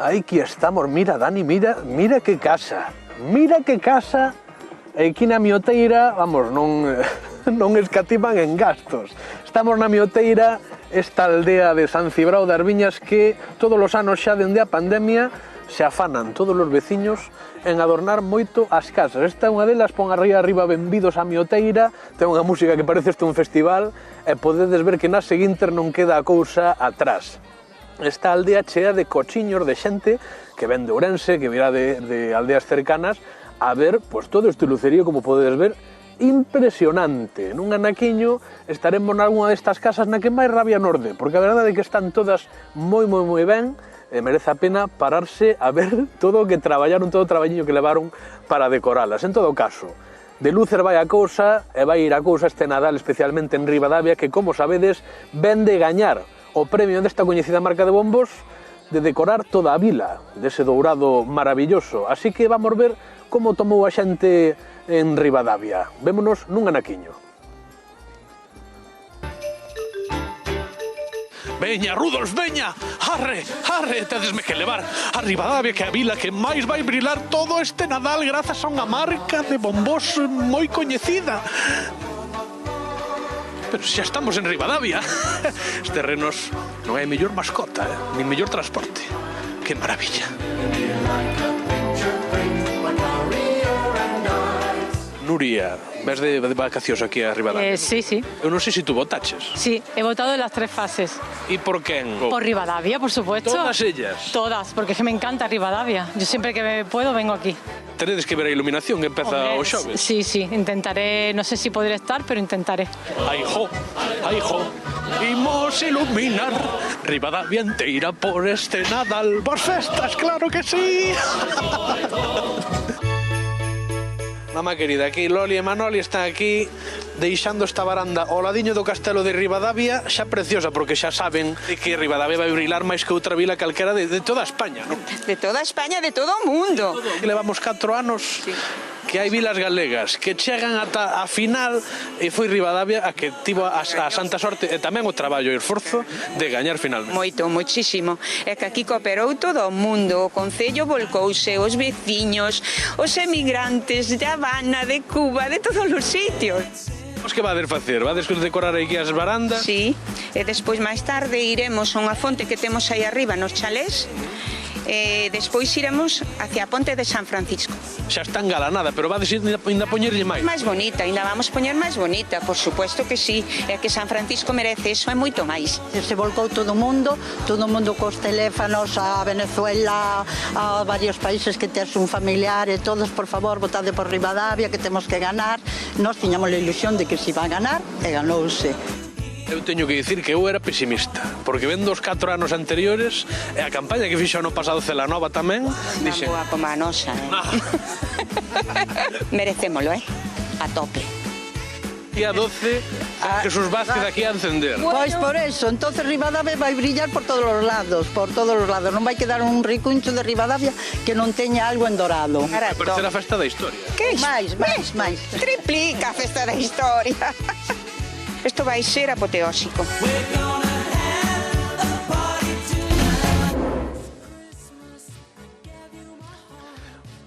Aquí estamos, mira Dani, mira que casa. Mira que casa. Aquí na mioteira, vamos, non escatiman en gastos. Estamos na mioteira, esta aldea de San Cibrao das Viñas que todos os anos xa dende a pandemia se afanan todos os veciños en adornar moito as casas. Esta é unha delas, pon arriba benvidos á mioteira, ten unha música que parece este un festival e podedes ver que na seguinte non queda a cousa atrás. Esta aldea chea de cochiños de xente que ven de Ourense, que virá de aldeas cercanas a ver pois, todo este lucerío, como podedes ver, impresionante. Nun anaquiño estaremos nalgúna destas casas na que máis rabia norde, porque a verdade é que están todas moi ben e merece a pena pararse a ver todo o que traballaron, todo o traballiño que levaron para decoralas. En todo caso, de lucer vai a cousa e vai ir a cousa este Nadal, especialmente en Ribadavia, que, como sabedes, ven de gañar o premio desta coñecida marca de bombos de decorar toda a vila, dese dourado maravilloso. Así que vamos ver como tomou a xente en Ribadavia. Vémonos nun anaquiño. Veña, Rudolf, veña! Arre, tedesme que levar a Ribadavia, que é a vila que máis vai brilar todo este Nadal grazas a unha marca de bombos moi coñecida. Pero xa estamos en Ribadavia. Este renos non é mellor mascota, nin mellor transporte. Que maravilla. Nuria, ves de vacacións aquí a Ribadavia? Sí. Eu non sei se tú votaches. Sí, he votado en las 3 fases. E por quen? Por Ribadavia, por supuesto. Todas ellas? Todas, porque es que me encanta Ribadavia. Yo siempre que puedo vengo aquí. Tenedes que ver a iluminación que empeza o xoves. Sí, intentaré, no sé si podré estar, pero intentaré. Ai, jo, imos iluminar Ribadavia enteira por este Nadal. Por festas, claro que sí. Mamá querida, aquí Loli e Manoli están aquí deixando esta varanda ao ladiño do castelo de Ribadavia, xa preciosa, porque xa saben que Ribadavia vai brilar máis que outra vila calquera de toda España, non? De toda España, de todo o mundo. Levamos 4 anos que hai vilas galegas que chegan ata a final e foi Ribadavia a que tivo a santa sorte e tamén o traballo e o esforzo de gañar finalmente. Moitísimo. É que aquí cooperou todo o mundo, o concello volcouse, os veciños, os emigrantes de Habana, de Cuba, de todos os sitios. Os que vades facer? Vades decorar aquí as barandas? Sí, e despois máis tarde iremos a unha fonte que temos aí arriba nos chalés. Despois iremos hacia a ponte de San Francisco. Xa está engalanada, pero vades ainda poñerlle máis? Máis bonita, ainda vamos poñer máis bonita, por supuesto que sí. É que San Francisco merece eso e moito máis. Se volcou todo o mundo cos teléfonos a Venezuela, a varios países que tes un familiar e todos, por favor, votade por Ribadavia, que temos que ganar. Nós tiñamos a ilusión de que se iba a ganar e ganouse. Eu teño que dicir que eu era pesimista, porque vendo os 4 anos anteriores e a campaña que fixo ano pasado Celanova tamén, dixen... Unha boa como a nosa, Merecémolo, a tope. Día 12, Jesús Vázquez aquí a encender. Pois por eso, entonces Ribadavia vai brillar por todos os lados, non vai quedar un ricuncho de Ribadavia que non teña algo en dorado. A terceira festa da historia. Que máis. Triplica a festa da historia. Isto vai ser apoteósico.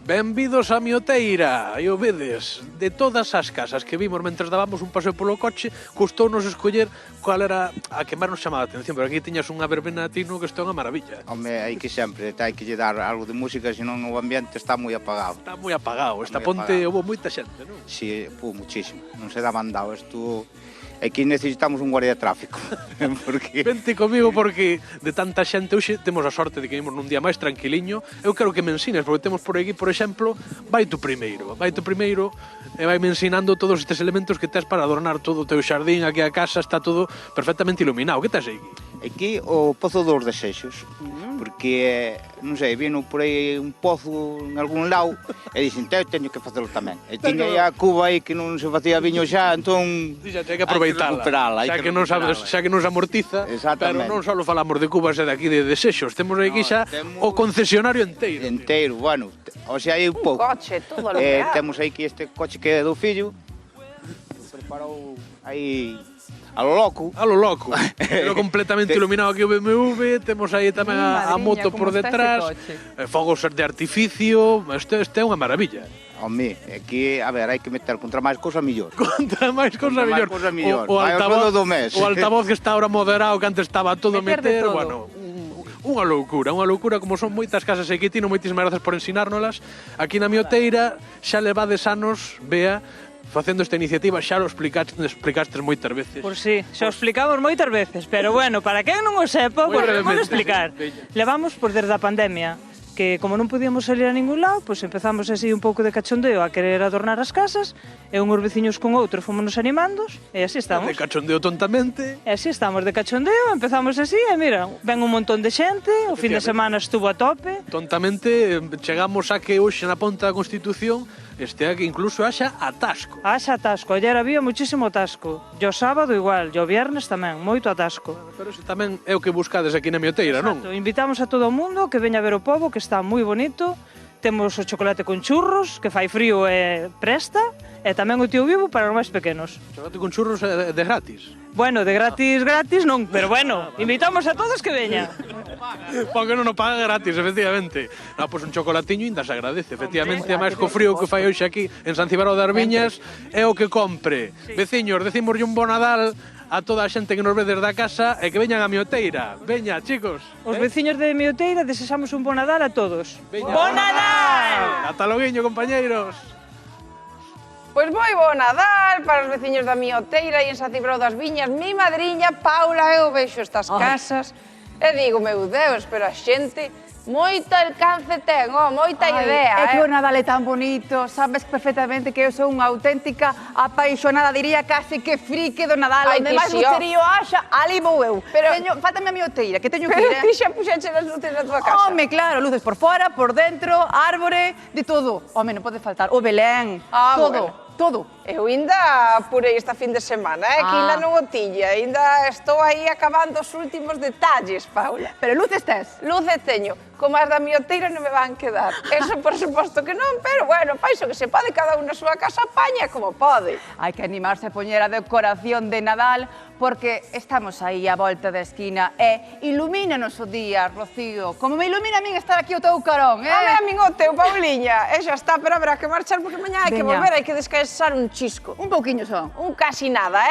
Benvidos a Mioteira, e o vedes, de todas as casas que vimos mentre dábamos un paseo polo coche, custounos escoller cual era a que máis nos chamaba a atención, pero aquí tiñas unha verbena tino que está unha maravilla. Home, hai que sempre, hai que lle dar algo de música, senón o ambiente está moi apagado. Está moi apagado, esta ponte houve moita xente, non? Si, muchísimo, non se dá mandado, isto... Aquí necesitamos un guardia de tráfico. Vente comigo porque de tanta xente hoxe temos a sorte de que vimos nun día máis tranquiliño. Eu quero que me ensines, porque temos por aquí, por exemplo, vai tu primeiro e vai me ensinando todos estes elementos que tes para adornar todo o teu xardín. Aquí a casa está todo perfectamente iluminado. Que tes aí? Aquí o Pozo dos Desexos, porque, non sei, vino por aí un pozo en algún lado e dixen, teño que facelo tamén. E tiña aí a cuba aí que non se facía viño xa, entón... Xa hai que aproveitala, xa que non se amortiza, pero non só falamos de cubas e de aquí de desexos, temos aquí xa o concesionario enteiro. Enteiro, bueno, o sea, hai un pouco. Coche, todo lo que Temos aí que este coche que é do fillo, Parou aí a lo loco. A lo loco. Pero completamente iluminado aquí o BMW, temos aí tamén a Madriña, moto como por está ese detrás, coche. fogos de artificio, este é unha maravilla. Home, é que, a ver, hai que meter contra máis cousa mellor. Contra máis cousa Contra máis mellor. cousa mellor. O Vai ao altavoz, sueldo do mes. o altavoz que está ahora moderado, que antes estaba todo Meter de meter, todo. bueno, unha loucura como son moitas casas aquí, Tino, moitísimas grazas por ensinárnolas. Aquí na Mioteira xa levades anos, Bea, facendo esta iniciativa, xa lo explicastes moitas veces. Por sí, xa o explicamos moitas veces, pero bueno, para quen non o sepa, Moi pues brevemente. vamos explicar. Veña. Levamos pues, desde a pandemia, que como non podíamos salir a ningún lado, pues empezamos así un pouco de cachondeo a querer adornar as casas, e uns veciños con outros fomos animando, e así estamos. De cachondeo tontamente. E así estamos de cachondeo, empezamos así, e mira, ven un montón de xente, o fin de semana estuvo a tope. Tontamente chegamos a que hoxe na Ponta da Constitución estea que incluso haxa atasco. Haxa atasco, ayer había muchísimo atasco. E o sábado igual, e o viernes tamén, moito atasco. Pero ese tamén é o que buscades aquí na Mioteira, non? Exacto, invitamos a todo o mundo que veña a ver o pobo, que está moi bonito. Temos o chocolate con churros, que fai frío e presta, e tamén o tío vivo para os máis pequenos. Chocolate con churros é de gratis. Bueno, de gratis non, pero bueno, invitamos a todos que veña. Porque non o paga gratis, efectivamente. No, pois un chocolatiño ainda se agradece, efectivamente, máis co frío que fai hoxe aquí en San Cibrao de Arviñas, é o que compre. Veciños, decimoslle un bo Nadal a toda a xente que nos ve desde a casa e que veñan a Mioteira. Veña, chicos. Os veciños de Mioteira desexamos un bon Nadal a todos. Veña. Bon Nadal! Ata loguiño, compañeiros. Pois moi bo Nadal para os veciños da Mioteira e en San Cibrao das Viñas. Mi madriña Paula, eu vexo estas casas e digo, meu Deus, pero a xente moito alcance ten, moita idea. É que o Nadal é tan bonito, sabes perfectamente que eu sou unha auténtica apaixonada, diría casi que frique do Nadal. Ai, Onde que máis sí, lucerío haxa, ali vou eu. Pero- Fátame a Mioteira, que teño que Pero ir, ti xa puxeche as luces na tua casa. Home, claro, luces por fora, por dentro, árbore, de todo. Home, non pode faltar. O Belén, todo, todo. Eu ainda apurei esta fin de semana, que ainda non o tiña, ainda estou aí acabando os últimos detalles, Paula. Pero luces tes. Luces teño, como as da Mioteira non me van quedar. Eso por suposto que non, pero bueno, faiso que se pode, cada un na súa casa apaña como pode. Hai que animarse a poñer a decoración de Nadal porque estamos aí á volta da esquina e ilumínanos o día, Rocío. Como me ilumina a min estar aquí o teu carón, Home, a min o teu, Pauliña, e xa está, pero habrá que marchar porque mañá hai que Veña. volver, hai que descansar un chisco. Un pouquiño só. Un casi nada,